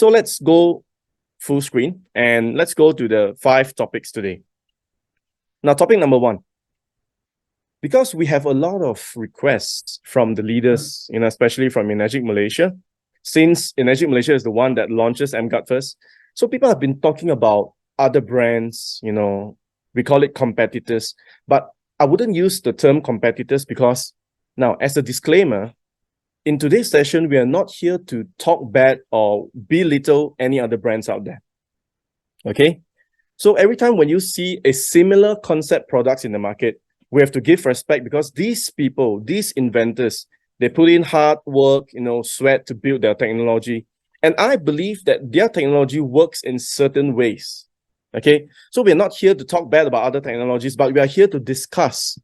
So let's go full screen and let's go to the 5 topics today. Now, topic number 1. Because we have a lot of requests from the leaders, especially from emGuarde Malaysia, since emGuarde Malaysia is the one that launches emGuarde first. So people have been talking about other brands, we call it competitors, but I wouldn't use the term competitors because now, as a disclaimer, in today's session, we are not here to talk bad or belittle any other brands out there. Okay? So every time when you see a similar concept products in the market, we have to give respect because these people, these inventors, they put in hard work, sweat to build their technology. And I believe that their technology works in certain ways. Okay? So we're not here to talk bad about other technologies, but we are here to discuss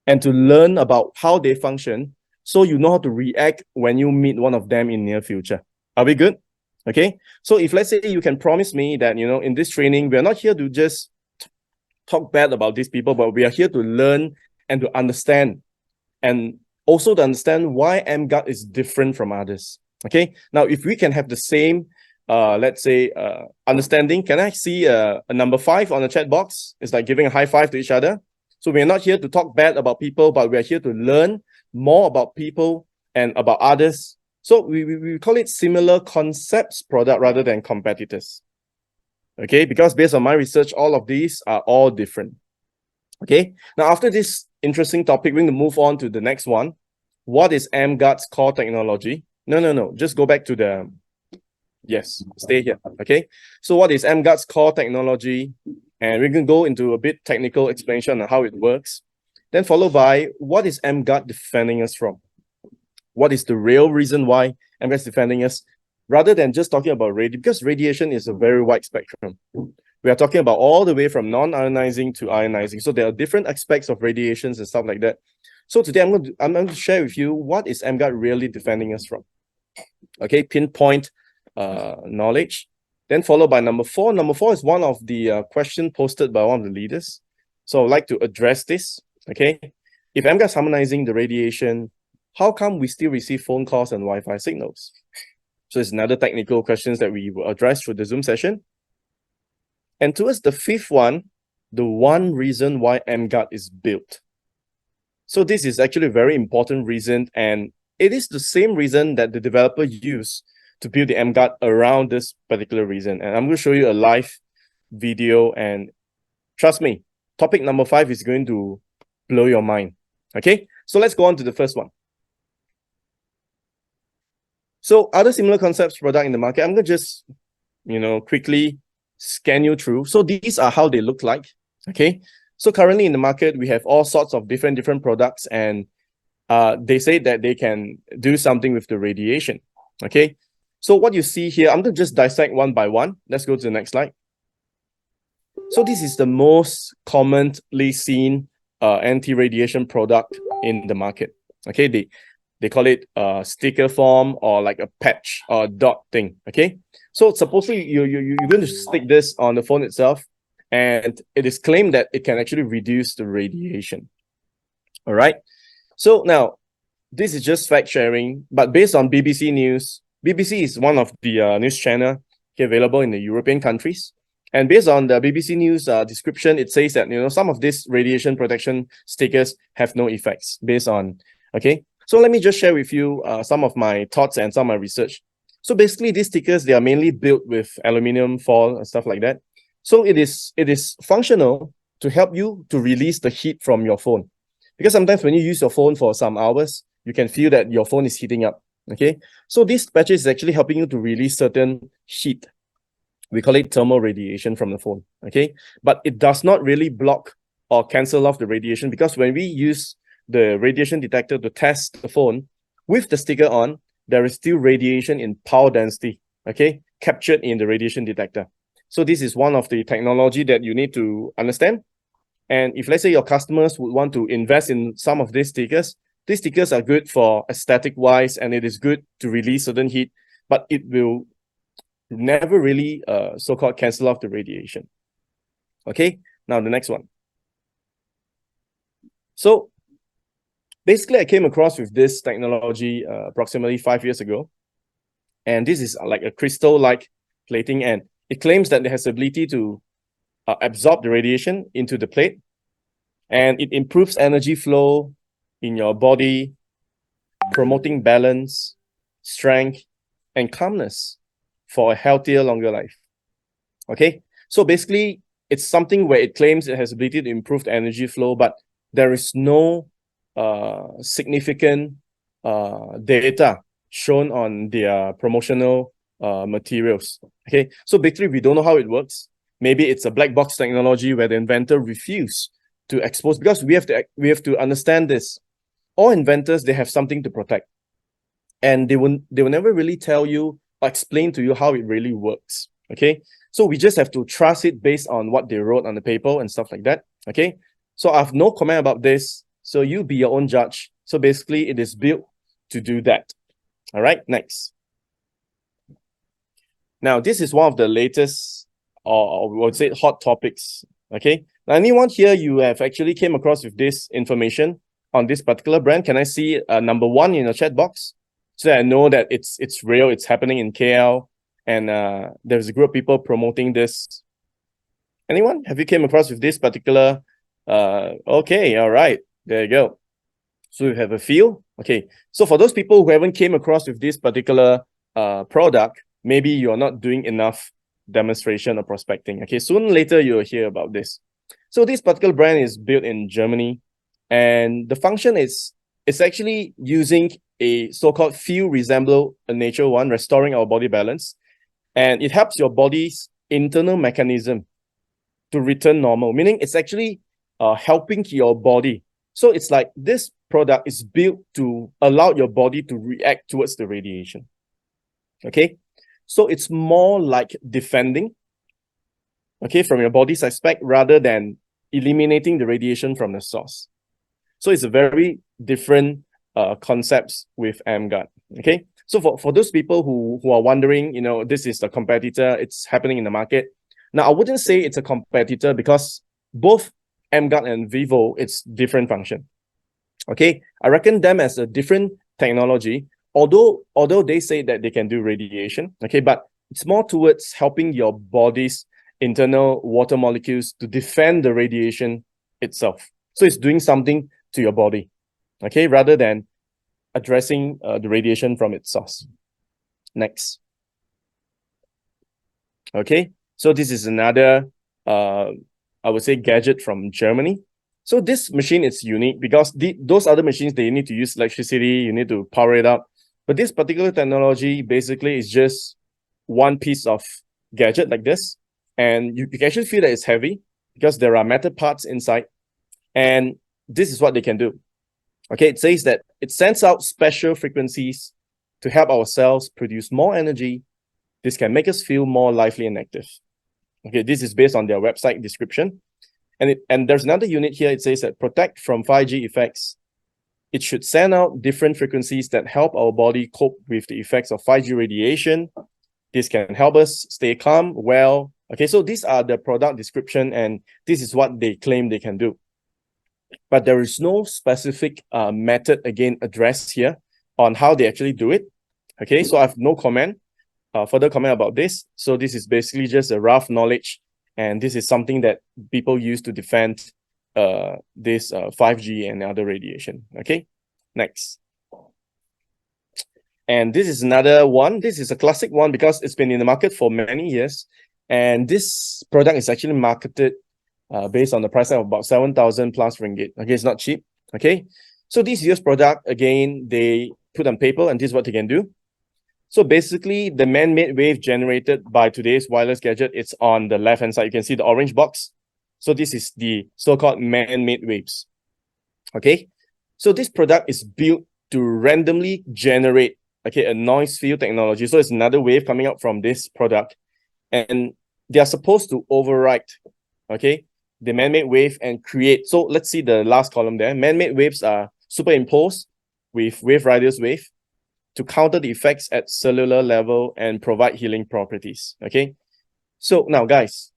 and to learn about how they function so you know how to react when you meet one of them in near future. Are we good? Okay? So if let's say you can promise me that, in this training, we're not here to just talk bad about these people, but we are here to learn and to understand, and also to understand why emGuarde is different from others. Okay, now if we can have the same understanding, can I see a number 5 on the chat box? It's like giving a high five to each other. So we're not here to talk bad about people, but we're here to learn more about people and about others. So we call it similar concepts product rather than competitors. Okay, because based on my research, all of these are all different. Okay, now after this interesting topic, we're going to move on to the next one. What is emGuarde's core technology? No, just go back to the, yes, stay here. Okay, so what is emGuarde's core technology? And we're going to go into a bit technical explanation on how it works. Then followed by, what is emGuarde defending us from? What is the real reason why emGuarde is defending us? Rather than just talking about radiation, because radiation is a very wide spectrum. We are talking about all the way from non-ionizing to ionizing. So there are different aspects of radiations and stuff like that. So today I'm going to share with you what is emGuarde really defending us from. Okay, pinpoint knowledge. Then followed by number 4. Number 4 is one of the question posted by one of the leaders. So I'd like to address this. Okay, if emGuarde is harmonizing the radiation, how come we still receive phone calls and Wi-Fi signals? So it's another technical questions that we will address through the Zoom session. And towards the 5th one, the one reason why emGuarde is built. So this is actually a very important reason, and it is the same reason that the developer used to build the emGuarde around this particular reason. And I'm going to show you a live video, and trust me, topic number 5 is going to blow your mind. Okay, so let's go on to the first one. So other similar concepts product in the market, I'm going to just, quickly scan you through. So these are how they look like. Okay, so currently in the market, we have all sorts of different products, and they say that they can do something with the radiation. Okay, so what you see here, I'm going to just dissect one by one. Let's go to the next slide. So this is the most commonly seen anti-radiation product in the market. Okay, they call it sticker form or like a patch or a dot thing. Okay, so supposedly you're going to stick this on the phone itself, and it is claimed that it can actually reduce the radiation. All right, so now this is just fact sharing, but based on BBC News. BBC is one of the news channel available in the European countries. And based on the BBC News description, it says that some of these radiation protection stickers have no effects based on, okay? So let me just share with you some of my thoughts and some of my research. So basically these stickers, they are mainly built with aluminum foil and stuff like that. So it is functional to help you to release the heat from your phone. Because sometimes when you use your phone for some hours, you can feel that your phone is heating up. Okay, so this patch is actually helping you to release certain heat. We call it thermal radiation from the phone. Okay, but it does not really block or cancel off the radiation, because when we use the radiation detector to test the phone with the sticker on, there is still radiation in power density, okay, captured in the radiation detector. So this is one of the technology that you need to understand. And if let's say your customers would want to invest in some of these stickers are good for aesthetic wise, and it is good to release certain heat, but it will never really so-called cancel off the radiation. Okay, now the next one. So basically I came across with this technology approximately 5 years ago, and this is like a crystal-like plating, and it claims that it has the ability to absorb the radiation into the plate, and it improves energy flow in your body, promoting balance, strength, and calmness for a healthier, longer life. Okay, so basically, it's something where it claims it has the ability to improve the energy flow, but there is no significant data shown on their promotional materials. Okay, so basically, we don't know how it works. Maybe it's a black box technology where the inventor refused to expose, because we have to understand this. All inventors, they have something to protect, and they will never really tell you or explain to you how it really works. Okay, so we just have to trust it based on what they wrote on the paper and stuff like that. Okay, so I have no comment about this, so you be your own judge. So basically, it is built to do that. All right, next. Now, this is one of the latest, or we would say, hot topics. Okay, now anyone here, you have actually came across with this information on this particular brand? Can I see number 1 in the chat box, so that I know that it's real, it's happening in KL, and there's a group of people promoting this? Anyone? Have you came across with this particular? Okay, all right, there you go. So you have a feel. Okay, so for those people who haven't came across with this particular product, maybe you're not doing enough demonstration or prospecting. Okay, sooner or later you'll hear about this. So this particular brand is built in Germany, and the function is, it's actually using a so-called feel resemble a natural one, restoring our body balance, and it helps your body's internal mechanism to return normal, meaning it's actually helping your body. So it's like this product is built to allow your body to react towards the radiation. Okay, so it's more like defending, okay, from your body's aspect, rather than eliminating the radiation from the source. So it's a very different concepts with emGuarde. Okay, so for those people who are wondering, you know, this is the competitor, it's happening in the market. Now, I wouldn't say it's a competitor, because both emGuarde and Vivo, it's different function. Okay, I reckon them as a different technology, although they say that they can do radiation. Okay, but it's more towards helping your body's internal water molecules to defend the radiation itself. So it's doing something to your body, okay, rather than addressing the radiation from its source. Next. Okay, so this is another, I would say, gadget from Germany. So this machine is unique because those other machines, they need to use electricity, you need to power it up. But this particular technology basically is just one piece of gadget like this. And you can actually feel that it's heavy because there are metal parts inside. And this is what they can do. Okay, it says that it sends out special frequencies to help our cells produce more energy. This can make us feel more lively and active. Okay, this is based on their website description. And there's another unit here. It says that protect from 5G effects. It should send out different frequencies that help our body cope with the effects of 5G radiation. This can help us stay calm, well. Okay, so these are the product description, and this is what they claim they can do. But there is no specific method, again, addressed here on how they actually do it. Okay, so I have no further comment about this. So this is basically just a rough knowledge, and this is something that people use to defend this 5G and other radiation. Okay, next. And this is another one. This is a classic one because it's been in the market for many years. And this product is actually marketed based on the price of about 7,000 plus ringgit. Okay, it's not cheap. Okay, so this year's product, again, they put on paper, and this is what they can do. So basically, the man-made wave generated by today's wireless gadget, it's on the left-hand side. You can see the orange box. So this is the so-called man-made waves. Okay, so this product is built to randomly generate, okay, a noise field technology. So it's another wave coming out from this product, and they are supposed to override, okay, the man-made wave and create. So let's see the last column there. Man-made waves are superimposed with wave radius wave to counter the effects at cellular level and provide healing properties. Okay, so now, guys,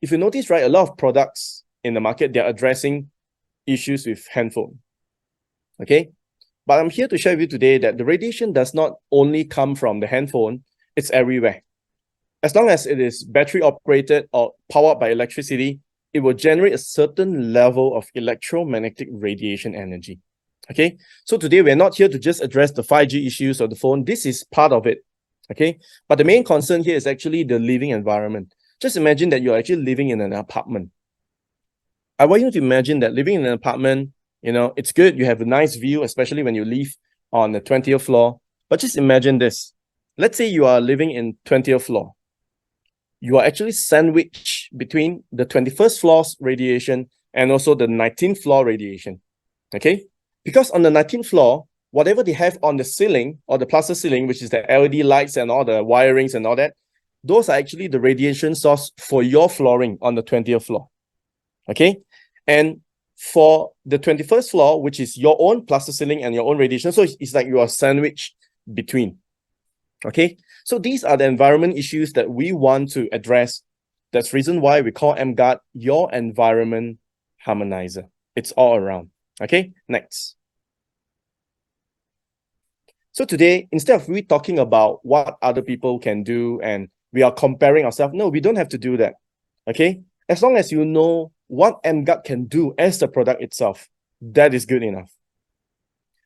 if you notice, right, a lot of products in the market, they're addressing issues with handphone. Okay, but I'm here to share with you today that the radiation does not only come from the handphone, it's everywhere. as long as it is battery operated or powered by electricity, it will generate a certain level of electromagnetic radiation energy. Okay, so today we're not here to just address the 5G issues of the phone. This is part of it. Okay, but the main concern here is actually the living environment. Just imagine that you're actually living in an apartment. I want you to imagine that living in an apartment, it's good. You have a nice view, especially when you live on the 20th floor. But just imagine this. Let's say you are living in 20th floor. You are actually sandwiched between the 21st floor's radiation and also the 19th floor radiation. Okay? Because on the 19th floor, whatever they have on the ceiling or the plaster ceiling, which is the LED lights and all the wirings and all that, those are actually the radiation source for your flooring on the 20th floor. Okay? And for the 21st floor, which is your own plaster ceiling and your own radiation, so it's like you are sandwiched between. Okay? So these are the environment issues that we want to address. That's the reason why we call emGuarde your environment harmonizer. It's all around. Okay? Next. So today, instead of we talking about what other people can do and we are comparing ourselves, no, we don't have to do that. Okay? As long as you know what emGuarde can do as the product itself, that is good enough.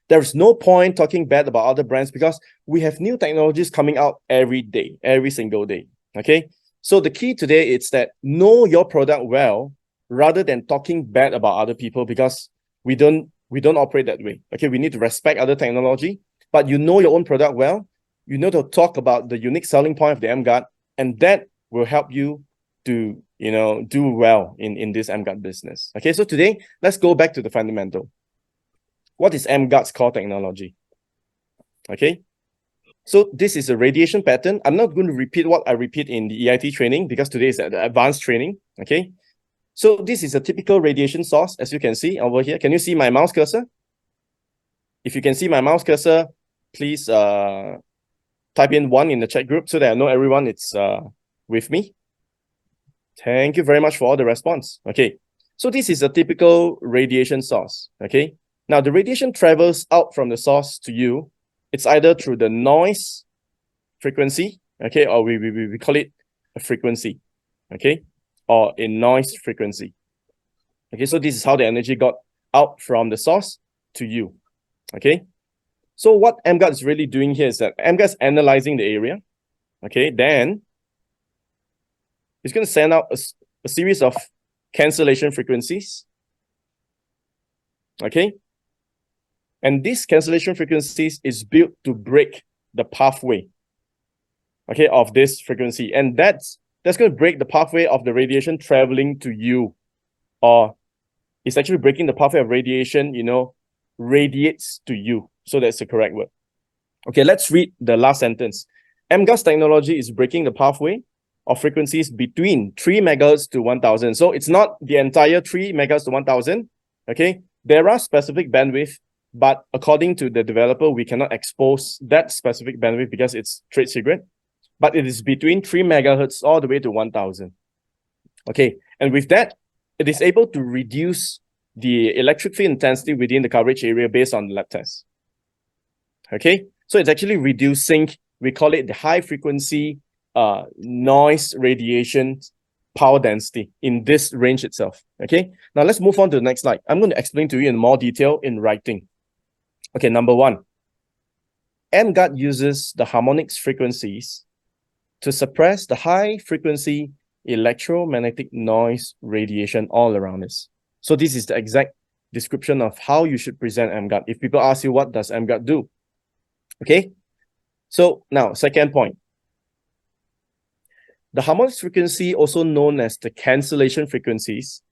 There is no point talking bad about other brands because we have new technologies coming out every day, every single day. Okay? So the key today is that know your product well rather than talking bad about other people, because we don't operate that way. Okay, we need to respect other technology, but you know your own product well. You know to talk about the unique selling point of the emGuarde, and that will help you to do well in this emGuarde business. Okay, so today let's go back to the fundamental. What is emGuarde's core technology? Okay, so this is a radiation pattern. I'm not going to repeat what I repeat in the EIT training because today is the advanced training. Okay, so this is a typical radiation source, as you can see over here. Can you see my mouse cursor? If you can see my mouse cursor, please type in 1 in the chat group so that I know everyone is with me. Thank you very much for all the response. Okay, so this is a typical radiation source. Okay, now the radiation travels out from the source to you. It's either through the noise frequency, okay, or we call it a frequency, okay, or a noise frequency. Okay, so this is how the energy got out from the source to you. Okay, so what emGuarde is really doing here is that emGuarde is analyzing the area. Okay, then it's going to send out a series of cancellation frequencies. Okay, and these cancellation frequencies is built to break the pathway, okay, of this frequency, and that's going to break the pathway of the radiation traveling to you, or it's actually breaking the pathway of radiation, radiates to you. So that's the correct word. Okay, let's read the last sentence. emGuarde's technology is breaking the pathway of frequencies between 3 megahertz to 1000. So it's not the entire 3 megahertz to 1000. Okay, there are specific bandwidth, but according to the developer, we cannot expose that specific bandwidth because it's trade secret. But it is between 3 megahertz all the way to 1000. Okay, and with that, it is able to reduce the electric field intensity within the coverage area based on the lab test. Okay, so it's actually reducing, we call it the high frequency noise radiation power density in this range itself. Okay, now let's move on to the next slide. I'm going to explain to you in more detail in writing. Okay, number 1, emGuarde uses the harmonics frequencies to suppress the high frequency electromagnetic noise radiation all around us. So this is the exact description of how you should present emGuarde. If people ask you, what does emGuarde do? Okay, so now second point. The harmonics frequency, also known as the cancellation frequencies,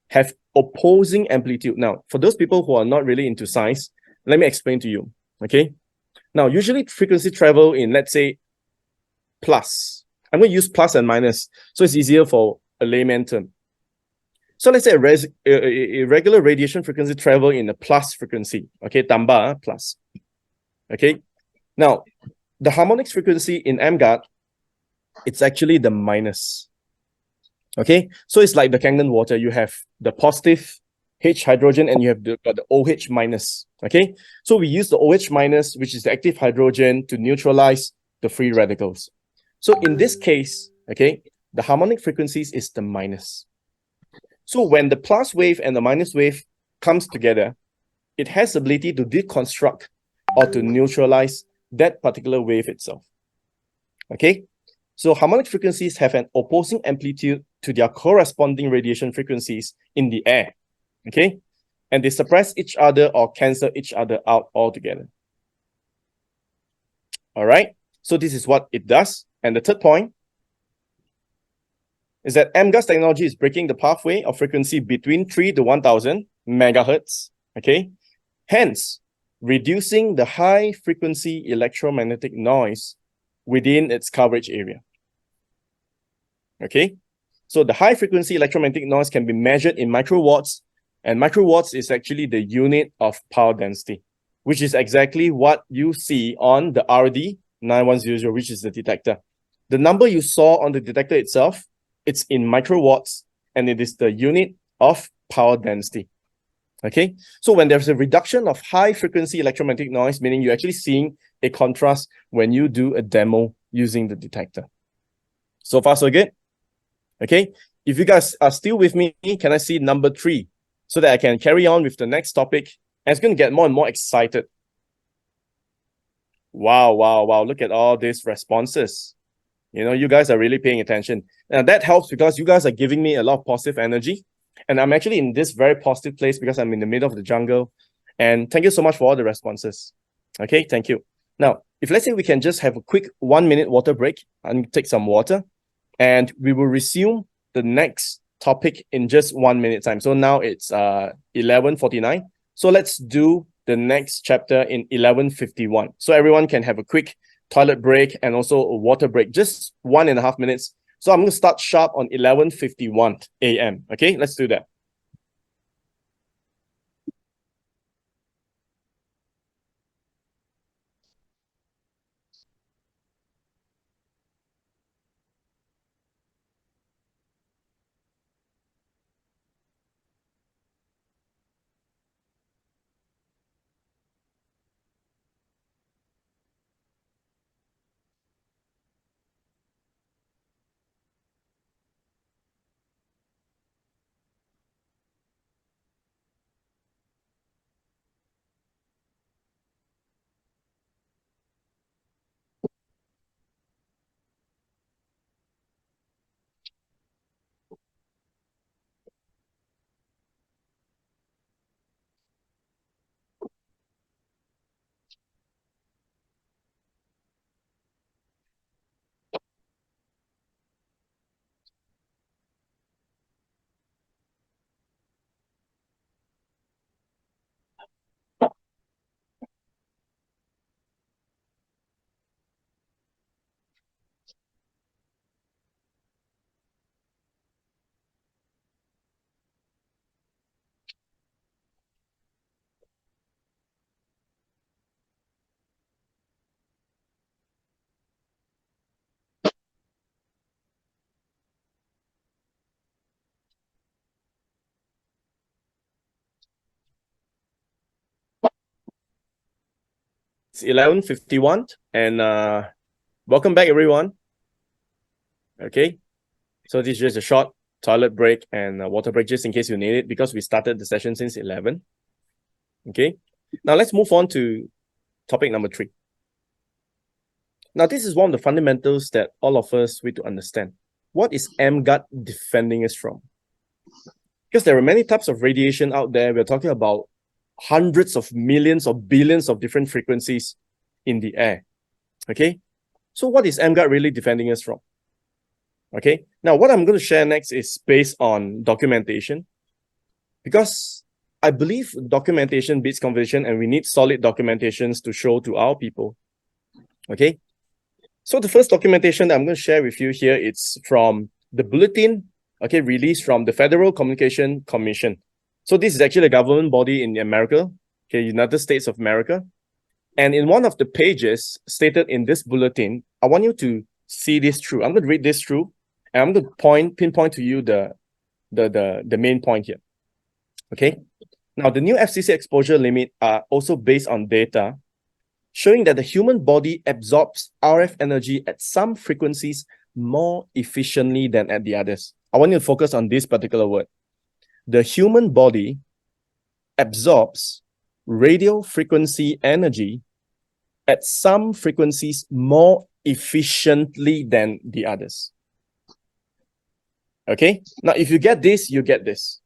have opposing amplitude. Now, for those people who are not really into science, let me explain to you. Okay, now usually frequency travel in, let's say, plus. I'm going to use plus and minus, so it's easier for a layman term. So let's say a regular radiation frequency travel in a plus frequency. Okay, tambah plus. Okay, now the harmonics frequency in emGuarde, it's actually the minus. Okay, so it's like the Kangen water. You have the positive H hydrogen and you have got the OH minus. Okay, so we use the OH minus, which is the active hydrogen, to neutralize the free radicals. So in this case, okay, the harmonic frequencies is the minus. So when the plus wave and the minus wave comes together, it has the ability to deconstruct or to neutralize that particular wave itself. Okay, so harmonic frequencies have an opposing amplitude to their corresponding radiation frequencies in the air. Okay, and they suppress each other or cancel each other out altogether. All right, so this is what it does. And the third point is that emGuarde technology is breaking the pathway of frequency between 3 to 1000 megahertz. Okay, hence reducing the high frequency electromagnetic noise within its coverage area. Okay, so the high frequency electromagnetic noise can be measured in microwatts, and microwatts is actually the unit of power density, which is exactly what you see on the RD9100, which is the detector. The number you saw on the detector itself, it's in microwatts, and it is the unit of power density. Okay, so when there's a reduction of high frequency electromagnetic noise, meaning you're actually seeing a contrast when you do a demo using the detector. So far, so good. Okay, if you guys are still with me, can I see number 3 so that I can carry on with the next topic? And it's going to get more and more excited. Wow, wow, wow. Look at all these responses. You know, you guys are really paying attention. And that helps because you guys are giving me a lot of positive energy. And I'm actually in this very positive place because I'm in the middle of the jungle. And thank you so much for all the responses. Okay, thank you. Now, if let's say we can just have a quick 1-minute water break and take some water, and we will resume the next topic in just 1 minute time. So now it's 11:49. So let's do the next chapter in 11:51. So everyone can have a quick toilet break and also a water break, just 1.5 minutes. So I'm going to start sharp on 11:51 a.m. Okay, let's do that. It's 11:51 and welcome back everyone. Okay, so this is just a short toilet break and water break just in case you need it because we started the session since 11. Okay, now let's move on to topic number 3. Now this is one of the fundamentals that all of us need to understand. What is emGuarde defending us from? Because there are many types of radiation out there. We're talking about hundreds of millions or billions of different frequencies in the air. Okay, so what is emGuarde really defending us from? Okay, now what I'm going to share next is based on documentation, because I believe documentation beats conversation and we need solid documentations to show to our people. Okay, so the first documentation that I'm going to share with you here, it's from the bulletin, okay, released from the Federal Communication Commission. So this is actually a government body in America, okay, United States of America. And in one of the pages stated in this bulletin, I want you to see this through. I'm going to read this through, and I'm going to pinpoint to you the main point here. Okay. Now, the new FCC exposure limit are also based on data showing that the human body absorbs RF energy at some frequencies more efficiently than at the others. I want you to focus on this particular word. The human body absorbs radio frequency energy at some frequencies more efficiently than the others. Okay? Now, if you get this, you get this.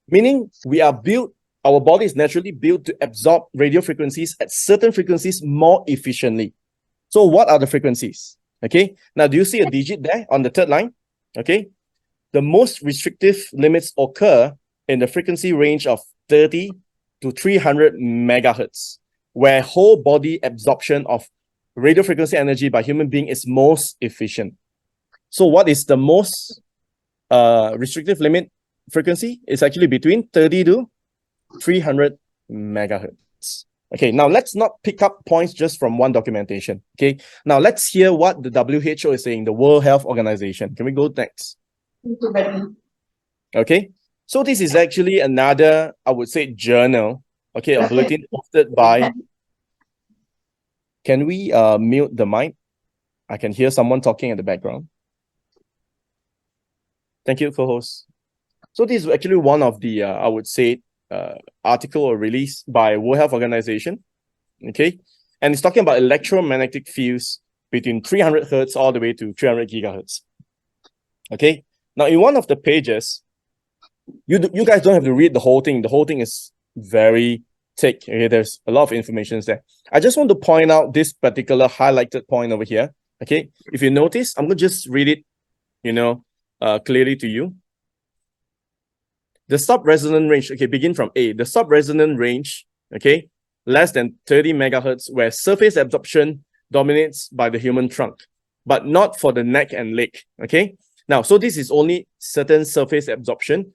Meaning we are built, our body is naturally built to absorb radio frequencies at certain frequencies more efficiently. So what are the frequencies? Okay? Now, do you see a digit there on the third line? Okay? The most restrictive limits occur in the frequency range of 30 to 300 megahertz, where whole body absorption of radio frequency energy by human being is most efficient. So what is the most restrictive limit frequency? It's actually between 30 to 300 megahertz. Okay, now let's not pick up points just from one documentation. Okay, now let's hear what the WHO is saying, the World Health Organization. Can we go next? Okay, so this is actually another, I would say, journal, okay, a bulletin hosted by. Can we mute the mic? I can hear someone talking in the background. Thank you, co-host. So this is actually one of the, I would say, article or release by World Health Organization, okay? And it's talking about electromagnetic fields between 300 hertz all the way to 300 gigahertz, okay? Now, in one of the pages, you guys don't have to read the whole thing. The whole thing is very thick, okay? There's a lot of information there. I just want to point out this particular highlighted point over here, okay? If you notice, I'm going to just read it, clearly to you. The sub-resonant range, okay, begin from A. The sub-resonant range, okay, less than 30 megahertz, where surface absorption dominates by the human trunk, but not for the neck and leg, okay? Now, so this is only certain surface absorption,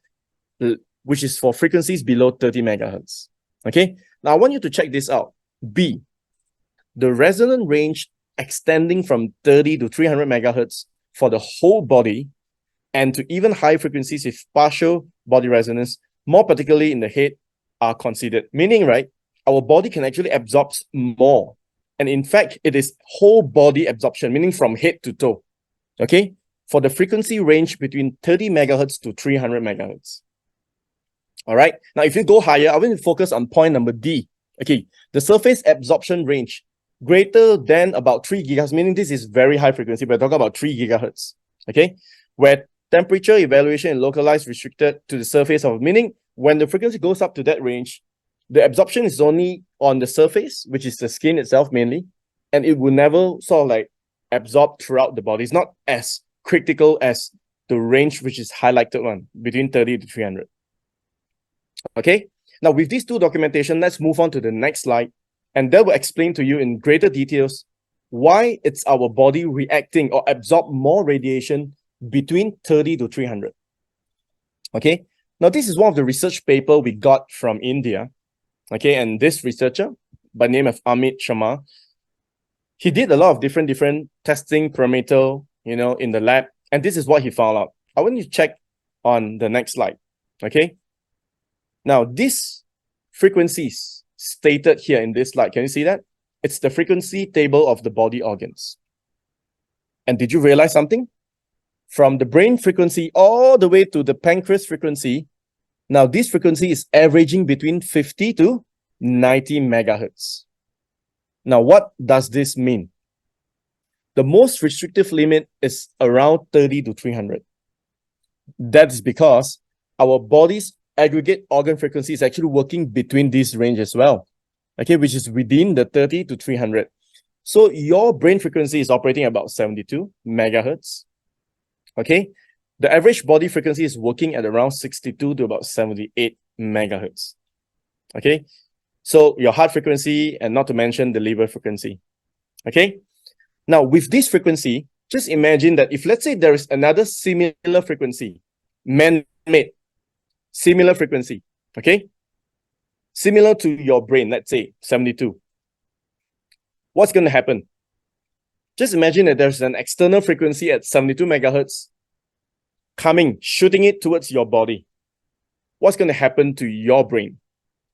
which is for frequencies below 30 megahertz, okay? Now, I want you to check this out. B, the resonant range extending from 30 to 300 megahertz for the whole body, and to even high frequencies with partial body resonance, more particularly in the head, are considered. Meaning, right, our body can actually absorb more. And in fact, it is whole body absorption, meaning from head to toe, okay? For the frequency range between 30 megahertz to 300 megahertz. All right, now if you go higher, I want to focus on point number D. Okay, the surface absorption range greater than about 3 gigahertz, meaning this is very high frequency. We're talking about 3 gigahertz, okay? Where temperature evaluation is localized restricted to the surface of, meaning when the frequency goes up to that range, the absorption is only on the surface, which is the skin itself mainly, and it will never sort of like absorb throughout the body. It's not as critical as the range which is highlighted one, between 30 to 300. Okay, now with these two documentation, let's move on to the next slide, and that will explain to you in greater details why it's our body reacting or absorb more radiation between 30 to 300. Okay, now this is one of the research paper we got from India. Okay, and this researcher by name of Amit Sharma, he did a lot of different testing parameter, in the lab, and this is what he found out. I want you to check on the next slide. Okay, now these frequencies stated here in this slide, can you see that? It's the frequency table of the body organs. And did you realize something? From the brain frequency all the way to the pancreas frequency, now this frequency is averaging between 50 to 90 megahertz. Now, what does this mean? The most restrictive limit is around 30 to 300. That is because our body's aggregate organ frequency is actually working between this range as well, okay, which is within the 30 to 300. So your brain frequency is operating about 72 megahertz. Okay, the average body frequency is working at around 62 to about 78 megahertz. Okay, so your heart frequency, and not to mention the liver frequency. Okay, now with this frequency, just imagine that if let's say there is another similar frequency, man-made, similar frequency, okay, similar to your brain, let's say 72. What's going to happen? Just imagine that there's an external frequency at 72 megahertz coming, shooting it towards your body. What's going to happen to your brain?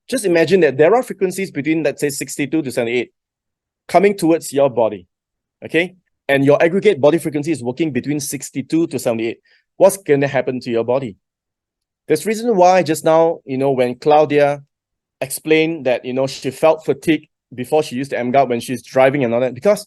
Just imagine that there are frequencies between, let's say, 62 to 78. coming towards your body, okay? And your aggregate body frequency is working between 62 to 78. What's going to happen to your body? There's reason why just now, when Claudia explained that, she felt fatigue before she used the emGuarde when she's driving and all that, because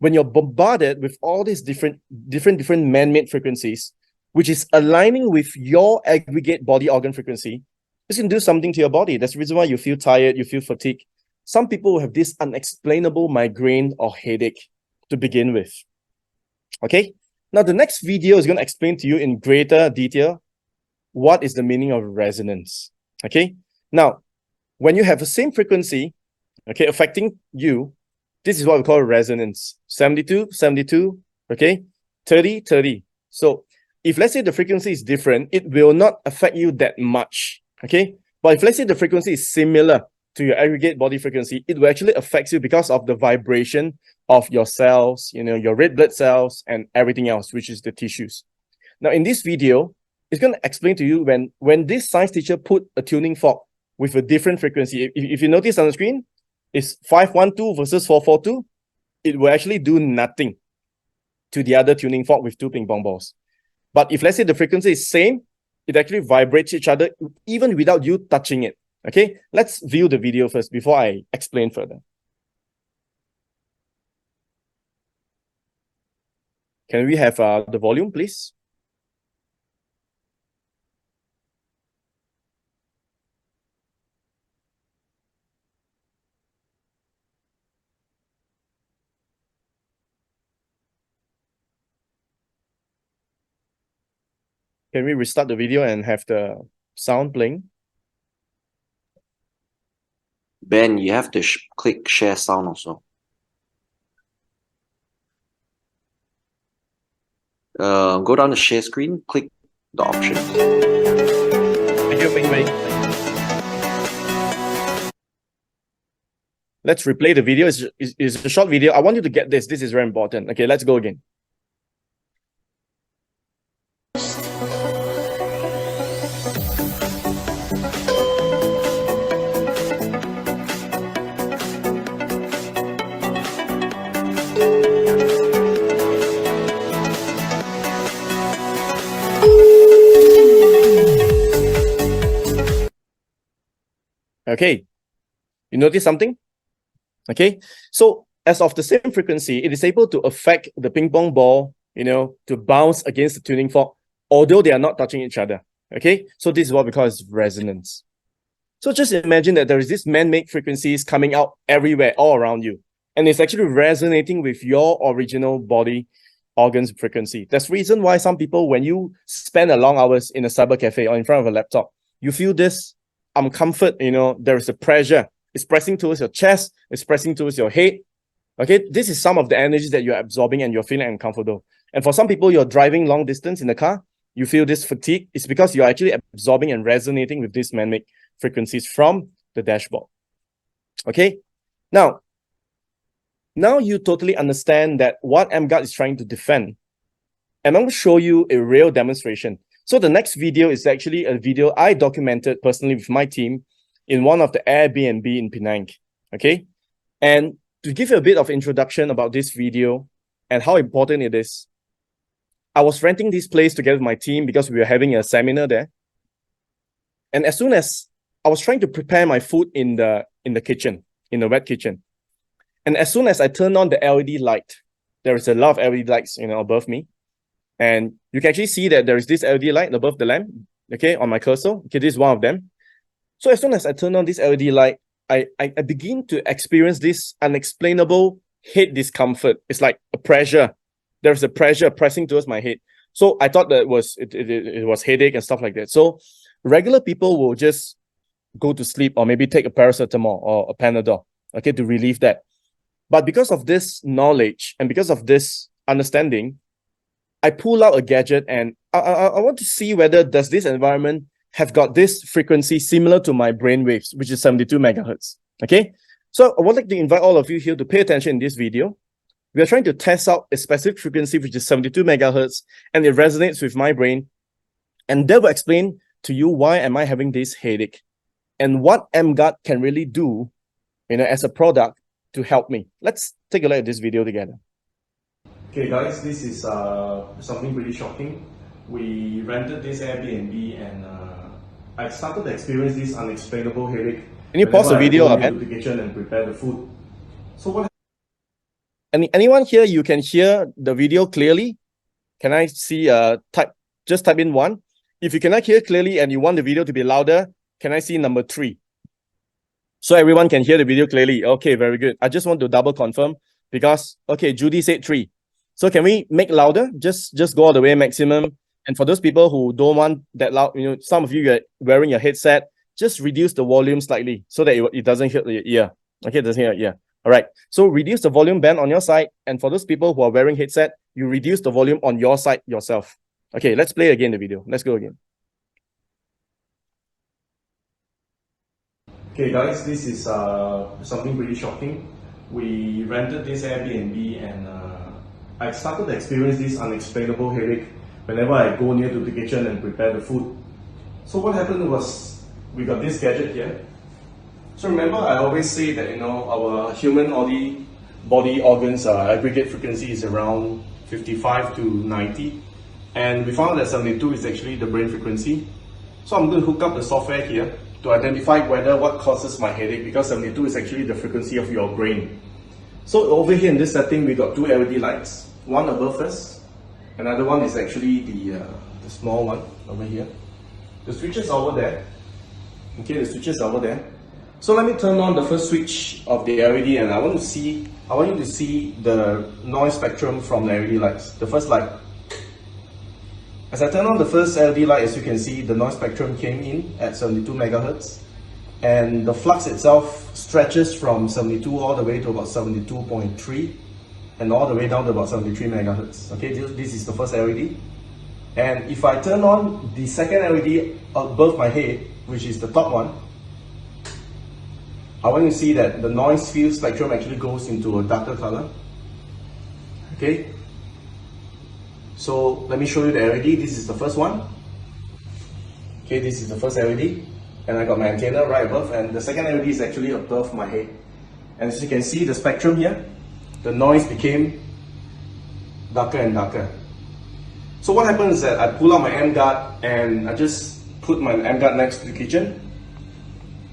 when you're bombarded with all these different man-made frequencies, which is aligning with your aggregate body organ frequency, this can do something to your body. That's the reason why you feel tired, you feel fatigued. Some people have this unexplainable migraine or headache to begin with. Okay? Now, the next video is going to explain to you in greater detail what is the meaning of resonance. Okay? Now, when you have the same frequency, okay, affecting you, this is what we call resonance. 72, 72, okay? 30, 30. So if let's say the frequency is different, it will not affect you that much, okay? But if let's say the frequency is similar to your aggregate body frequency, it will actually affect you because of the vibration of your cells, your red blood cells and everything else, which is the tissues. Now, in this video, it's going to explain to you when this science teacher put a tuning fork with a different frequency. If you notice on the screen, it's 512 versus 442. It will actually do nothing to the other tuning fork with two ping pong balls. But if let's say the frequency is same, it actually vibrates each other even without you touching it. Okay, let's view the video first before I explain further. Can we have the volume, please? Can we restart the video and have the sound playing? Ben, you have to click share sound also. Go down the share screen, click the option. Video being made. Let's replay the video. It's a short video. I want you to get this. This is very important. Okay, let's go again. Okay, you notice something? Okay, so as of the same frequency, it is able to affect the ping pong ball, to bounce against the tuning fork, although they are not touching each other. Okay, so this is what we call as resonance. So just imagine that there is this man-made frequencies coming out everywhere, all around you, and it's actually resonating with your original body organs frequency. That's the reason why some people, when you spend a long hours in a cyber cafe or in front of a laptop, you feel this comfort, there is a pressure. It's pressing towards your chest, it's pressing towards your head. Okay, this is some of the energies that you're absorbing and you're feeling uncomfortable. And for some people, you're driving long distance in the car, you feel this fatigue. It's because you're actually absorbing and resonating with these man-made frequencies from the dashboard. Okay, now you totally understand that what emGuarde is trying to defend. And I'm going to show you a real demonstration. So the next video is actually a video I documented personally with my team in one of the Airbnb in Penang. Okay, and to give you a bit of introduction about this video and how important it is, I was renting this place together with my team because we were having a seminar there. And as soon as I was trying to prepare my food in the kitchen, in the wet kitchen, and as soon as I turned on the LED light, there is a lot of LED lights, above me. And you can actually see that there is this LED light above the lamp, okay, on my cursor. Okay, this is one of them. So as soon as I turn on this LED light, I begin to experience this unexplainable head discomfort. It's like a pressure. There's a pressure pressing towards my head. So I thought that it was headache and stuff like that. So regular people will just go to sleep or maybe take a paracetamol or a Panadol, okay, to relieve that. But because of this knowledge and because of this understanding, I pull out a gadget and I want to see whether does this environment have got this frequency similar to my brain waves, which is 72 megahertz. Okay, so I would like to invite all of you here to pay attention in this video. We are trying to test out a specific frequency, which is 72 megahertz, and it resonates with my brain. And that will explain to you why am I having this headache and what emGuarde can really do, as a product to help me. Let's take a look at this video together. Okay guys, this is something pretty shocking. We rented this Airbnb and I started to experience this unexplainable headache. Can you pause the video a bit? To the kitchen and prepare the food. So what? Anyone here, you can hear the video clearly? Can I see just type in 1. If you cannot hear clearly and you want the video to be louder, can I see number 3? So everyone can hear the video clearly. Okay, very good. I just want to double confirm because, okay, Judy said 3. So can we make louder? Just go all the way maximum. And for those people who don't want that loud, some of you are wearing your headset, just reduce the volume slightly so that it doesn't hit your ear. Okay, it doesn't hit your ear. All right. So reduce the volume band on your side. And for those people who are wearing headset, you reduce the volume on your side yourself. Okay, let's play again the video. Let's go again. Okay guys, this is something pretty shocking. We rented this Airbnb and I started to experience this unexplainable headache whenever I go near to the kitchen and prepare the food. So what happened was, we got this gadget here. So remember, I always say that our human body organs aggregate frequency is around 55 to 90, and we found that 72 is actually the brain frequency. So I'm going to hook up the software here to identify what causes my headache, because 72 is actually the frequency of your brain. So over here in this setting, we got 2 LED lights, one above us, another one is actually the small one over here. The switches are over there. Okay, the switches are over there. So let me turn on the first switch of the LED, and I want you to see the noise spectrum from the LED lights. The first light. As I turn on the first LED light, as you can see, the noise spectrum came in at 72 megahertz, and the flux itself stretches from 72 all the way to about 72.3, and all the way down to about 73 megahertz. Okay, this is the first LED. And if I turn on the second LED above my head, which is the top one, I want you to see that the noise field spectrum actually goes into a darker color. Okay, so let me show you the LED. This is the first one. Okay, this is the first LED, and I got my antenna right above, and the second LED is actually above my head. And as you can see, the spectrum here, the noise became darker and darker. So what happens is that I pull out my emGuarde and I just put my emGuarde next to the kitchen.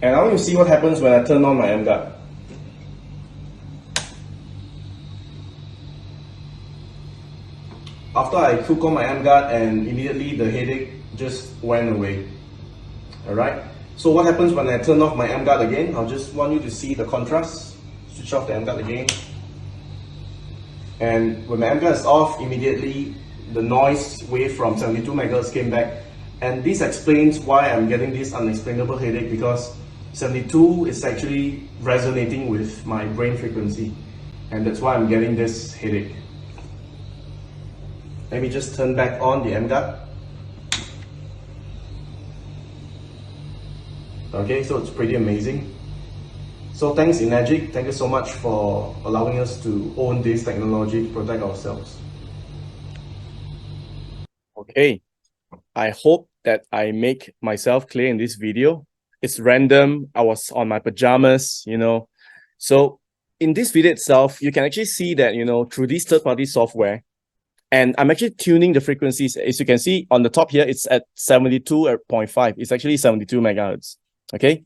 And I want you to see what happens when I turn on my emGuarde. After I took on my emGuarde, and immediately the headache just went away. Alright, so what happens when I turn off my emGuarde again? I'll just want you to see the contrast. Switch off the emGuarde again. And when my emGuarde is off, immediately the noise wave from 72 megahertz came back. And this explains why I'm getting this unexplainable headache, because 72 is actually resonating with my brain frequency, and that's why I'm getting this headache. Let me just turn back on the emGuarde. Okay, so it's pretty amazing. So thanks Enagic, thank you so much for allowing us to own this technology to protect ourselves. Okay, I hope that I make myself clear in this video. It's random. I was on my pajamas, So in this video itself, you can actually see that, through this third-party software, and I'm actually tuning the frequencies. As you can see on the top here, it's at 72.5. It's actually 72 megahertz. Okay.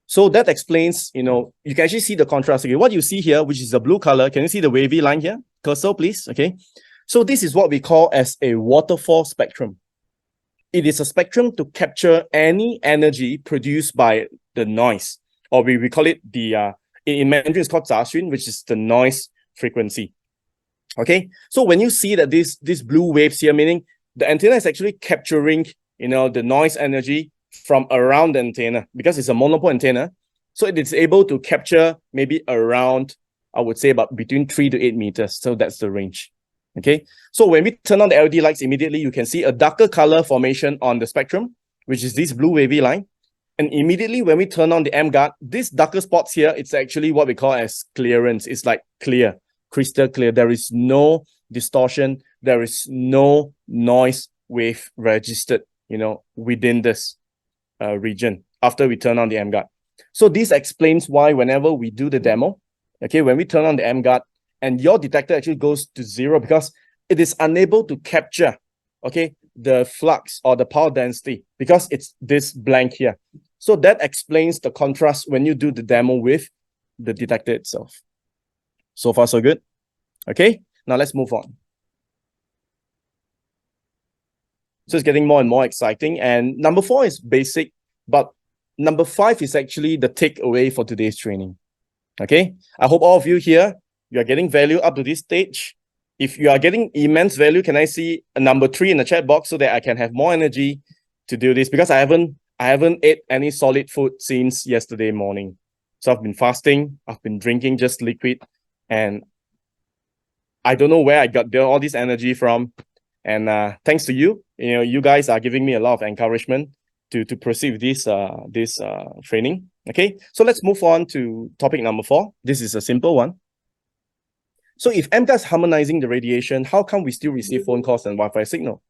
So that explains, you can actually see the contrast. Okay, what you see here, which is the blue color, can you see the wavy line here? Cursor, please. Okay. So this is what we call as a waterfall spectrum. It is a spectrum to capture any energy produced by the noise, or we call it in Mandarin it's called 杂讯, which is the noise frequency. Okay, so when you see that these blue waves here, meaning the antenna is actually capturing, the noise energy from around the antenna, because it's a monopole antenna. So it is able to capture maybe around, I would say about between 3 to 8 meters. So that's the range. Okay, so when we turn on the LED lights, immediately you can see a darker color formation on the spectrum, which is this blue wavy line. And immediately when we turn on the emGuarde, these darker spots here, it's actually what we call as clearance. It's like clear, crystal clear. There is no distortion. There is no noise wave registered, within this region after we turn on the emGuarde. So this explains why whenever we do the demo, Okay, when we turn on the emGuarde, and your detector actually goes to 0 because it is unable to capture, okay, the flux or the power density because it's this blank here. So that explains the contrast when you do the demo with the detector itself. So far, so good. Okay, now let's move on. So it's getting more and more exciting. And number 4 is basic, but number 5 is actually the takeaway for today's training. Okay, I hope all of you here, you are getting value up to this stage. If you are getting immense value, can I see a number 3 in the chat box so that I can have more energy to do this? Because I haven't ate any solid food since yesterday morning. So I've been fasting, I've been drinking just liquid, and I don't know where I got all this energy from. And thanks to you, you guys are giving me a lot of encouragement to proceed with this training. Okay, so let's move on to topic number 4. This is a simple one. So if emGuarde is harmonizing the radiation, how come we still receive phone calls and Wi-Fi signal?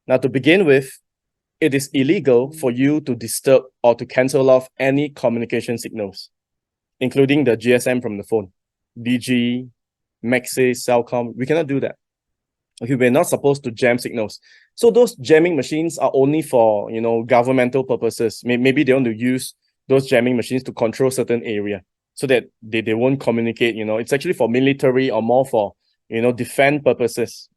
Now, to begin with, it is illegal for you to disturb or to cancel off any communication signals, including the GSM from the phone, DG, Maxis, Cellcom. We cannot do that. Okay, we're not supposed to jam signals. So those jamming machines are only for, governmental purposes. Maybe they want to use those jamming machines to control certain area so that they won't communicate. It's actually for military or more for, defense purposes.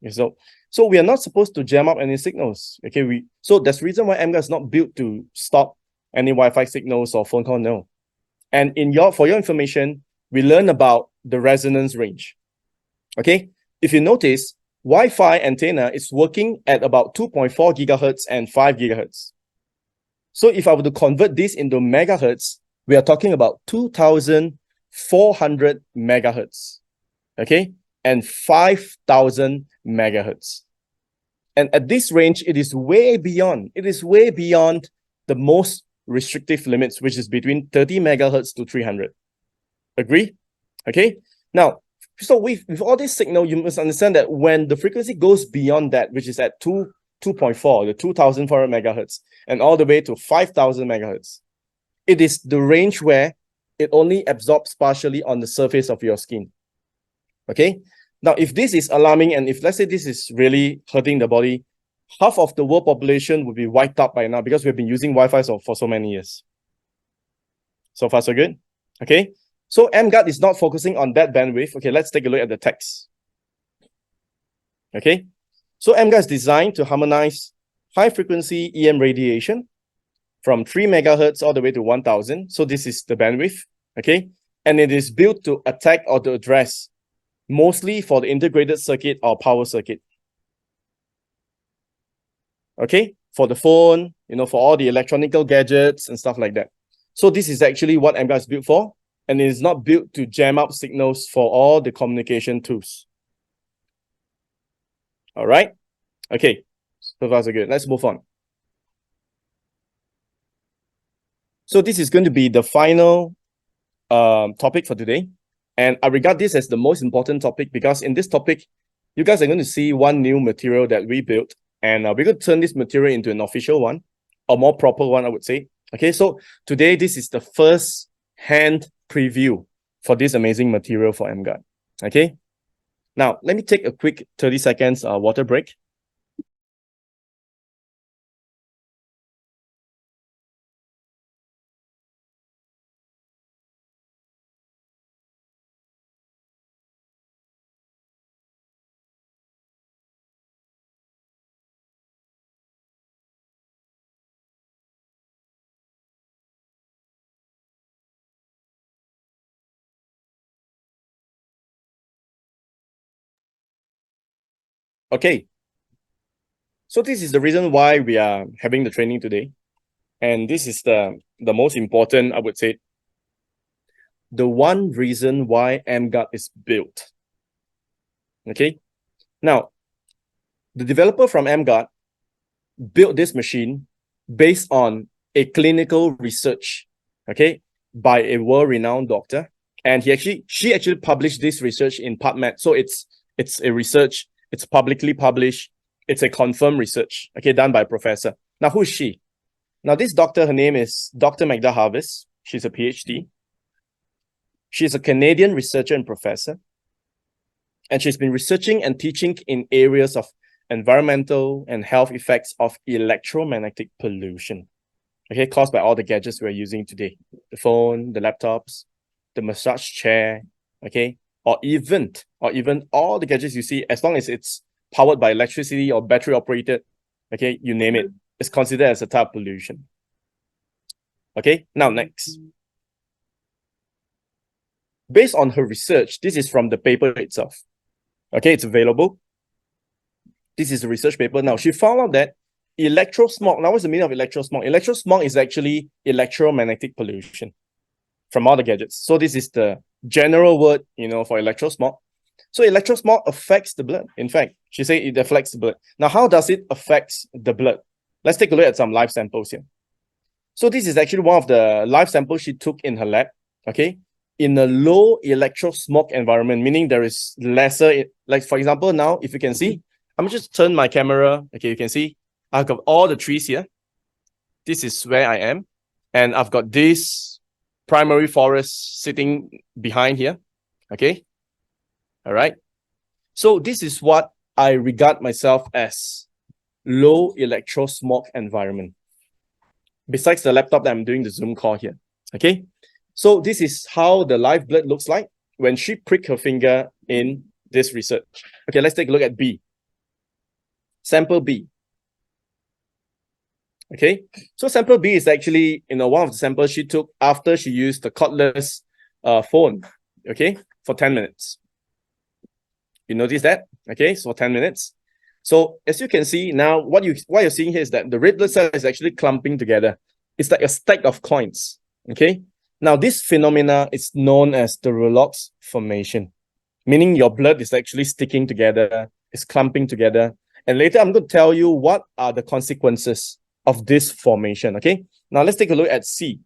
So we are not supposed to jam up any signals. Okay, so that's the reason why emGuarde is not built to stop any Wi-Fi signals or phone call. No. And for your information, we learn about the resonance range. Okay, if you notice, Wi-Fi antenna is working at about 2.4 gigahertz and 5 gigahertz. So if I were to convert this into megahertz, we are talking about 2,400 megahertz, okay, and 5,000 megahertz. And at this range, it is way beyond the most restrictive limits, which is between 30 megahertz to 300. Agree? Okay. Now, so with all this signal, you must understand that when the frequency goes beyond that, which is at 2.4, the 2,400 megahertz, and all the way to 5,000 megahertz, it is the range where it only absorbs partially on the surface of your skin. Okay? Now, if this is alarming, and if let's say this is really hurting the body, half of the world population would be wiped out by now because we've been using Wi-Fi for so many years. So far, so good. Okay? So emGuarde is not focusing on that bandwidth. Okay, let's take a look at the text. Okay, so emGuarde is designed to harmonize high-frequency EM radiation from 3 megahertz all the way to 1,000. So this is the bandwidth. Okay, and it is built to attack or to address mostly for the integrated circuit or power circuit. Okay, for the phone, for all the electronical gadgets and stuff like that. So this is actually what emGuarde is built for. And it is not built to jam up signals for all the communication tools. All right. Okay. So far, so good. Let's move on. So this is going to be the final topic for today. And I regard this as the most important topic because in this topic, you guys are going to see one new material that we built. And we're going to turn this material into an official one, a more proper one, I would say. Okay, so today, this is the first hand preview for this amazing material for emGuarde. Okay, now let me take a quick 30 seconds water break. Okay, so this is the reason why we are having the training today. And this is the most important, I would say, the one reason why emGuarde is built. Okay, now, the developer from emGuarde built this machine based on a clinical research, okay, by a world-renowned doctor. And she actually published this research in PubMed. So it's a research, it's publicly published, it's a confirmed research, okay, done by a professor. Now, who is she? Now, this doctor, her name is Dr. Magda Harvest. She's a PhD. She's a Canadian researcher and professor, and she's been researching and teaching in areas of environmental and health effects of electromagnetic pollution, okay, caused by all the gadgets we're using today, the phone, the laptops, the massage chair, okay, or even all the gadgets you see, as long as it's powered by electricity or battery operated, okay, you name it, it's considered as a type of pollution. Okay, now next. Based on her research, this is from the paper itself. Okay, it's available. This is a research paper. Now, she found out that electrosmog, now what's the meaning of electrosmog? Electrosmog is actually electromagnetic pollution from all the gadgets. So this is the general word, for electrosmog. So electrosmog affects the blood. In fact, she said it affects the blood. Now, how does it affect the blood? Let's take a look at some live samples here. So this is actually one of the live samples she took in her lab, okay? In a low electrosmog environment, meaning there is lesser, like for example, now, if you can see, I'm just turn my camera, okay, you can see, I've got all the trees here. This is where I am. And I've got this primary forest sitting behind here, okay? All right. So this is what I regard myself as low electrosmog environment. Besides the laptop that I'm doing the Zoom call here, okay? So this is how the live blood looks like when she pricked her finger in this research. Okay, let's take a look at B. Sample B. Okay, so sample B is actually, one of the samples she took after she used the cordless phone, okay, for 10 minutes. You notice that? Okay, so 10 minutes. So as you can see now, what you're seeing here is that the red blood cell is actually clumping together. It's like a stack of coins, okay? Now, this phenomena is known as the Rolox formation, meaning your blood is actually sticking together, it's clumping together. And later, I'm going to tell you what are the consequences of this formation, okay? Now, let's take a look at C.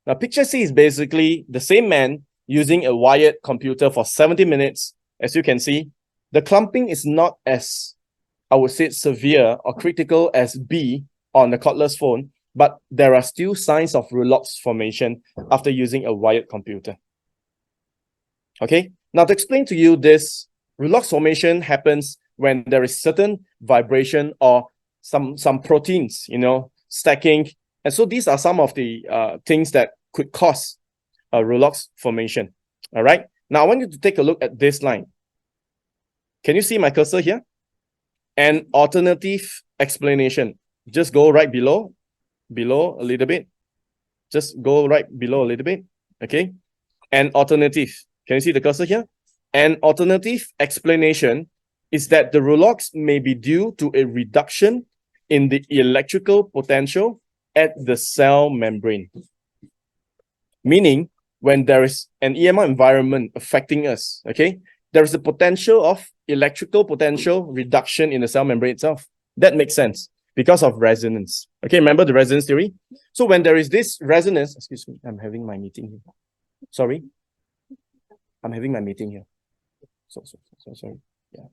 Now, picture C is basically the same man using a wired computer for 70 minutes. As you can see, the clumping is not as, I would say, severe or critical as B on the cordless phone, but there are still signs of Rolox formation after using a wired computer. Okay, now to explain to you this, Rolox formation happens when there is certain vibration or some proteins, stacking. And so these are some of the things that could cause a Rolox formation. All right, now I want you to take a look at this line. Can you see my cursor here? An alternative explanation. Just go right below a little bit. Just go right below a little bit. Okay. An alternative. Can you see the cursor here? An alternative explanation is that the Rolox may be due to a reduction in the electrical potential at the cell membrane. Meaning, when there is an EMR environment affecting us, okay, there is a potential of electrical potential reduction in the cell membrane itself. That makes sense because of resonance. Okay, remember the resonance theory? So when there is this resonance, excuse me, I'm having my meeting here. Sorry. I'm having my meeting here. So sorry. Yeah.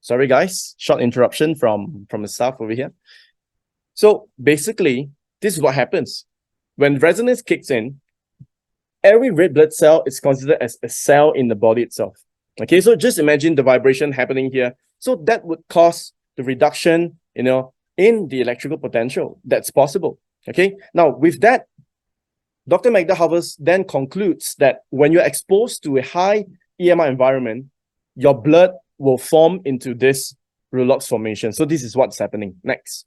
Sorry, guys. Short interruption from the staff over here. So basically, this is what happens. When resonance kicks in, every red blood cell is considered as a cell in the body itself. Okay, so just imagine the vibration happening here. So that would cause the reduction, in the electrical potential. That's possible. Okay, now with that, Dr. Magda Havers then concludes that when you're exposed to a high EMR environment, your blood will form into this Rolox formation. So this is what's happening. Next.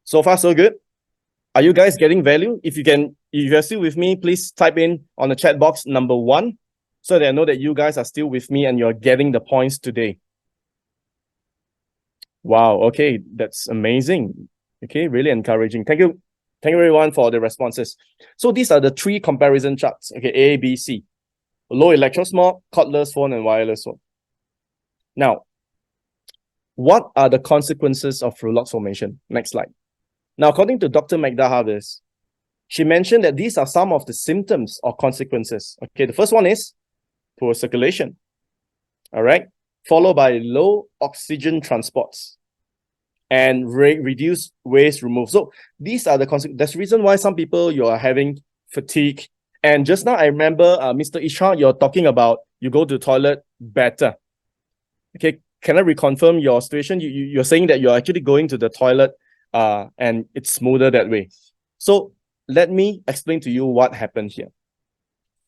So far, so good. Are you guys getting value? If you're still with me, please type in on the chat box number 1 so that I know that you guys are still with me and you're getting the points today. Wow, okay, that's amazing. Okay, really encouraging. Thank you everyone for the responses. So these are the 3 comparison charts. Okay, A, B, C. Low electrosmog, cordless phone, and wireless phone. Now, what are the consequences of Rolox formation? Next slide. Now, according to Dr. Magda Havers, she mentioned that these are some of the symptoms or consequences. Okay, the first one is poor circulation. All right, followed by low oxygen transports and reduced waste removal. So these are the consequences. That's the reason why some people, you are having fatigue. And just now I remember, Mr. Isha, you're talking about you go to the toilet better. Okay, can I reconfirm your situation? You're saying that you're actually going to the toilet and it's smoother that way. So let me explain to you what happened here.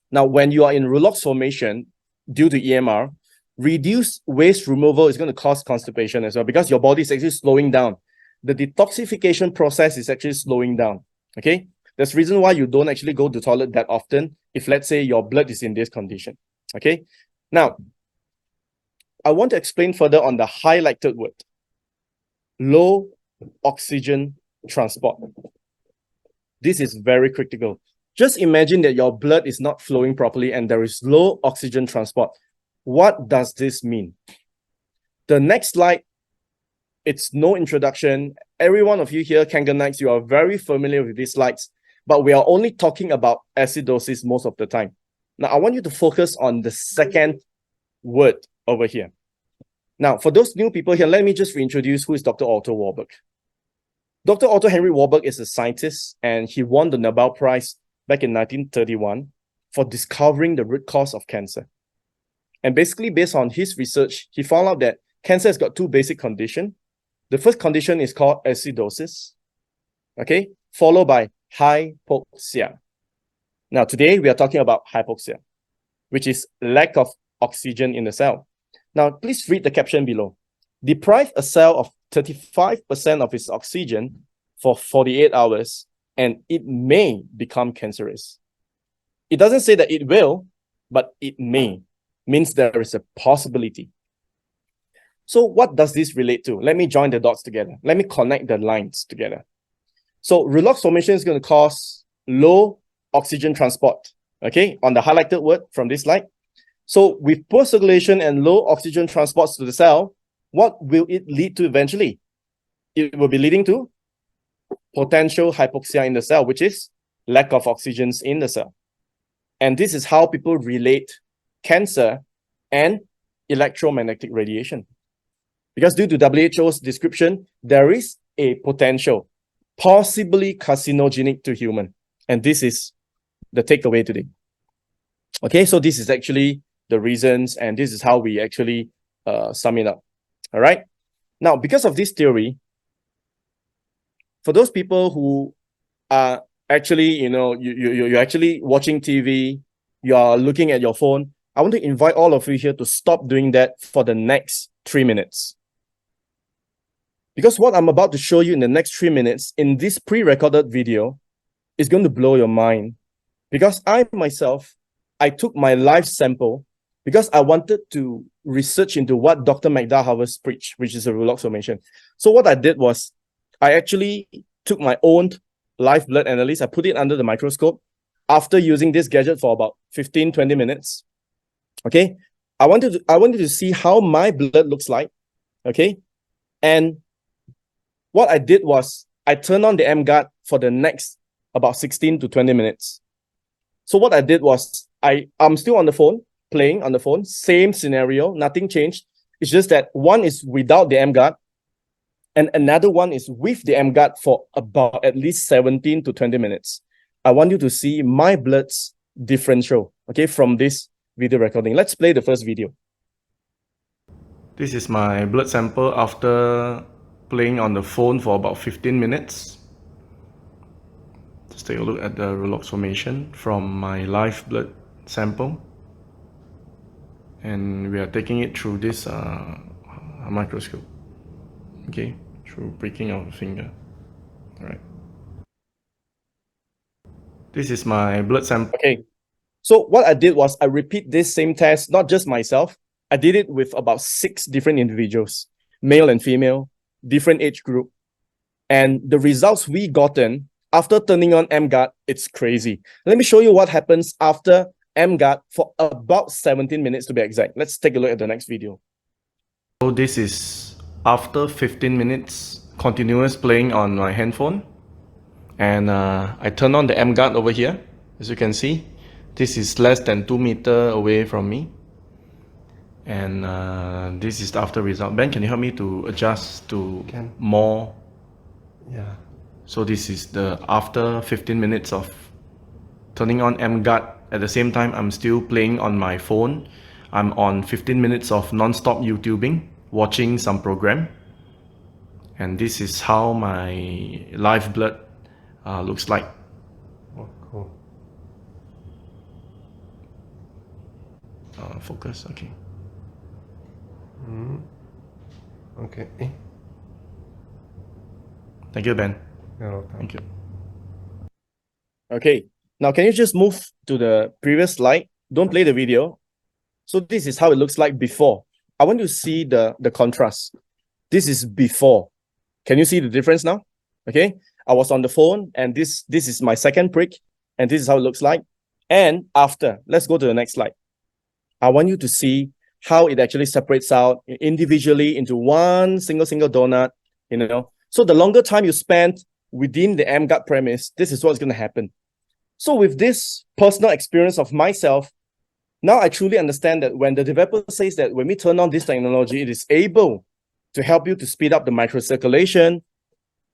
Now, when you are in Rouleau's formation due to EMR, reduced waste removal is going to cause constipation as well because your body is actually slowing down. The detoxification process is actually slowing down. Okay, there's reason why you don't actually go to the toilet that often if, let's say, your blood is in this condition. Okay, now I want to explain further on the highlighted word, low oxygen transport. This is very critical. Just imagine that your blood is not flowing properly and there is low oxygen transport. What does this mean? The next slide, it's no introduction. Every one of you here, Kanganites, you are very familiar with these slides, but we are only talking about acidosis most of the time. Now, I want you to focus on the second word over here. Now, for those new people here, let me just reintroduce who is Dr. Otto Warburg. Dr. Otto Henry Warburg is a scientist, and he won the Nobel Prize back in 1931 for discovering the root cause of cancer. And basically, based on his research, he found out that cancer has got two basic conditions. The first condition is called acidosis, okay, followed by hypoxia. Now, today we are talking about hypoxia, which is lack of oxygen in the cell. Now, please read the caption below. Deprive a cell of 35% of its oxygen for 48 hours, and it may become cancerous. It doesn't say that it will, but it may. Means there is a possibility. So what does this relate to? Let me join the dots together. Let me connect the lines together. So Rouleau's formation is going to cause low oxygen transport, okay, on the highlighted word from this slide. So with poor circulation and low oxygen transports to the cell, what will it lead to eventually? It will be leading to potential hypoxia in the cell, which is lack of oxygen in the cell. And this is how people relate cancer and electromagnetic radiation. Because due to WHO's description, there is a potential, possibly carcinogenic to human. And this is the takeaway today. Okay, so this is actually the reasons, and this is how we actually sum it up. All right. Now, because of this theory, for those people who are actually, you're actually watching TV, you are looking at your phone, I want to invite all of you here to stop doing that for the next 3 minutes. Because what I'm about to show you in the next 3 minutes in this pre-recorded video is going to blow your mind. Because I myself, I took my live sample because I wanted to research into what Dr. Magda Havas preached, which is a Rouleau formation. So what I did was I actually took my own live blood analysis. I put it under the microscope after using this gadget for about 15-20 minutes. Okay. I wanted to see how my blood looks like. Okay. And what I did was I turned on the emGuarde for the next about 16 to 20 minutes. So what I did was I'm still on the phone, playing on the phone, same scenario, nothing changed. It's just that one is without the emGuarde and another one is with the emGuarde for about at least 17 to 20 minutes. I want you to see my blood's differential, okay, from this video recording. Let's play the first video. This is my blood sample after playing on the phone for about 15 minutes. Let's take a look at the Rouleau formation from my live blood sample. And we are taking it through this microscope. Okay, through pricking of the finger. All right. This is my blood sample. Okay. So what I did was I repeat this same test, not just myself. I did it with about 6 different individuals, male and female, different age group. And the results we gotten after turning on emGuarde, it's crazy. Let me show you what happens after emGuarde for about 17 minutes to be exact. Let's take a look at the next video. So this is after 15 minutes continuous playing on my handphone. And I turn on the emGuarde over here. As you can see, this is less than 2 meters away from me. And this is the after result. Ben, can you help me to adjust to more? Yeah. So this is the after 15 minutes of turning on emGuarde. At the same time, I'm still playing on my phone. I'm on 15 minutes of non-stop YouTubing, watching some program. And this is how my live blood looks like. Oh, cool. Focus, okay. Okay. Thank you, Ben. You're welcome. Thank you. Okay, now can you just move to the previous slide? Don't play the video. So this is how it looks like before. I want to see the contrast. This is before. Can you see the difference now? Okay, I was on the phone and this is my second prick and this is how it looks like. And after, let's go to the next slide. I want you to see how it actually separates out individually into one single donut, you know. So the longer time you spend within the emGuarde premise, this is what's going to happen. So with this personal experience of myself, now I truly understand that when the developer says that when we turn on this technology, it is able to help you to speed up the microcirculation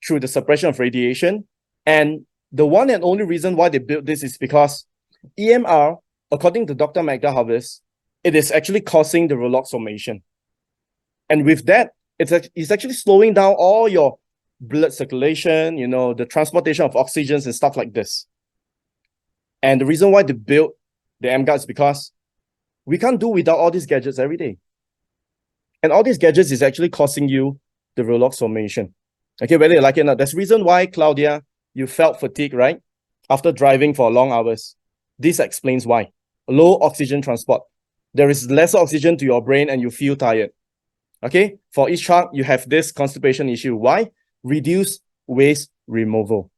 through the suppression of radiation. And the one and only reason why they built this is because EMR, according to Dr. Magda Havas, it is actually causing the Rolox formation. And with that, it's actually slowing down all your blood circulation, you know, the transportation of oxygens and stuff like this. And the reason why they built the emGuarde is because we can't do without all these gadgets every day. And all these gadgets is actually causing you the Rolox formation. Okay, whether you like it or not. That's the reason why, Claudia, you felt fatigue, right? After driving for long hours. This explains why. Low oxygen transport. There is less oxygen to your brain and you feel tired. Okay, for each chart, you have this constipation issue. Why? Reduce waste removal.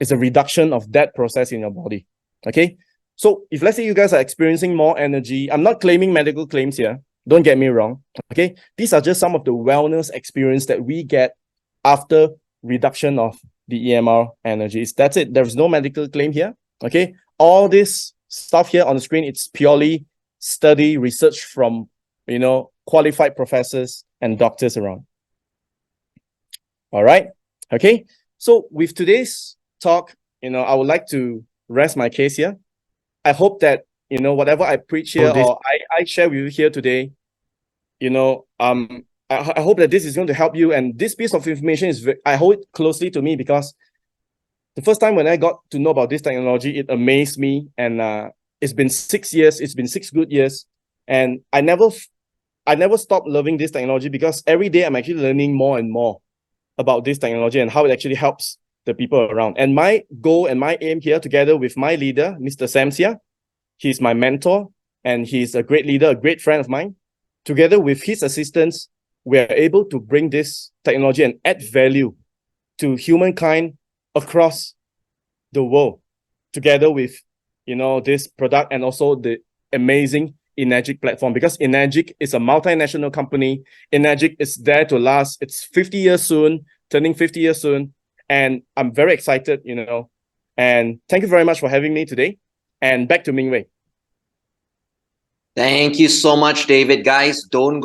It's a reduction of that process in your body. Okay, so if let's say you guys are experiencing more energy, I'm not claiming medical claims here. Don't get me wrong. Okay, these are just some of the wellness experience that we get after reduction of the EMR energies. That's it. There's no medical claim here. Okay, all this stuff here on the screen, it's purely study research from, you know, qualified professors and doctors around. All right. Okay. So with today's talk, you know, I would like to rest my case here. I hope that, you know, whatever I preach here or I share with you here today, you know, I hope that this is going to help you. And this piece of information is, I hold it closely to me because the first time when I got to know about this technology, it amazed me. And it's been 6 years. It's been 6 good years. And I never stopped loving this technology because every day I'm actually learning more and more about this technology and how it actually helps the people around. And my goal and my aim here, together with my leader, Mr. Sam Sia, he's my mentor and he's a great leader, a great friend of mine. Together with his assistants, we are able to bring this technology and add value to humankind across the world, together with, you know, this product and also the amazing emGuarde platform, because emGuarde is a multinational company. emGuarde is there to last. It's 50 years soon, turning 50 years soon. And I'm very excited, you know. And thank you very much for having me today. And back to Ming Wei. Thank you so much, David. Guys, don't